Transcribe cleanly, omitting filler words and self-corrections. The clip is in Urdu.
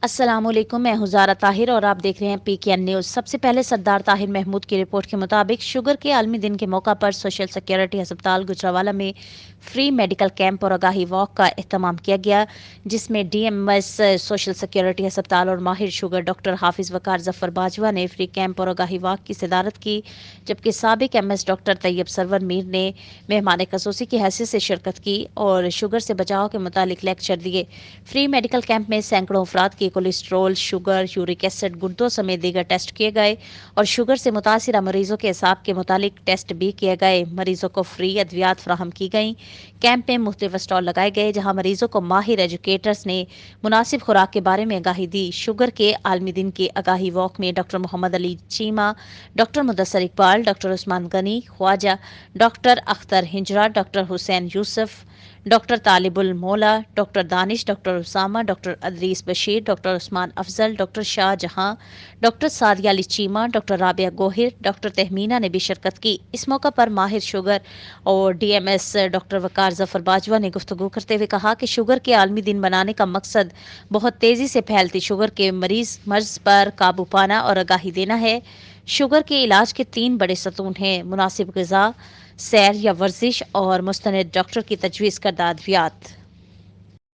السلام علیکم، میں ہزارہ طاہر اور آپ دیکھ رہے ہیں پی کے این نیوز۔ سب سے پہلے سردار طاہر محمود کی رپورٹ کے مطابق شوگر کے عالمی دن کے موقع پر سوشل سیکیورٹی ہسپتال گجرانوالہ میں فری میڈیکل کیمپ اور آگاہی واک کا اہتمام کیا گیا، جس میں D M S social security ہسپتال اور ماہر شوگر ڈاکٹر حافظ وقار ظفر باجوہ نے فری کیمپ اور آگاہی واک کی صدارت کی، جبکہ سابق ایم ایس ڈاکٹر طیب سرور میر نے مہمان خصوصی کی حیثیت سے شرکت کی اور شوگر سے بچاؤ کے متعلق لیکچر دیے۔ فری میڈیکل کیمپ میں سینکڑوں افراد کی کولیسٹرول، شوگر، یورک ایسڈ، گردوں سمیت دیگر ٹیسٹ کیے گئے اور شوگر سے متاثرہ مریضوں کے اعصاب کے متعلق ٹیسٹ بھی کیے گئے۔ مریضوں کو فری ادویات فراہم کی گئیں۔ کیمپ میں مختلف اسٹال لگائے گئے جہاں مریضوں کو ماہر ایجوکیٹرز نے مناسب خوراک کے بارے میں آگاہی دی۔ شوگر کے عالمی دن کے آگاہی واک میں doctor Muhammad Ali Cheema, doctor Mudassar Iqbal, doctor Usman Ghani Khawaja, doctor Akhtar Hanjra, doctor Hussain Yousaf, doctor Talib al-Maula, doctor Danish, doctor Usama, doctor Idrees Bashir, doctor Usman Afzal, doctor Shah Jahan, doctor Saadia Ali Cheema, doctor Rabia Gohar, doctor Tehmina نے بھی شرکت کی۔ اس موقع پر ماہر شوگر اور ڈی ایم ایس ڈاکٹر وقار ظفر باجوہ نے گفتگو کرتے ہوئے کہا کہ شوگر کے عالمی دن منانے کا مقصد بہت تیزی سے پھیلتی شوگر کے مرض پر قابو پانا اور آگاہی دینا ہے۔ شوگر کے علاج کے 3 بڑے ستون ہیں: مناسب غذا، سیر یا ورزش اور مستند ڈاکٹر کی تجویز کردہ ادویات۔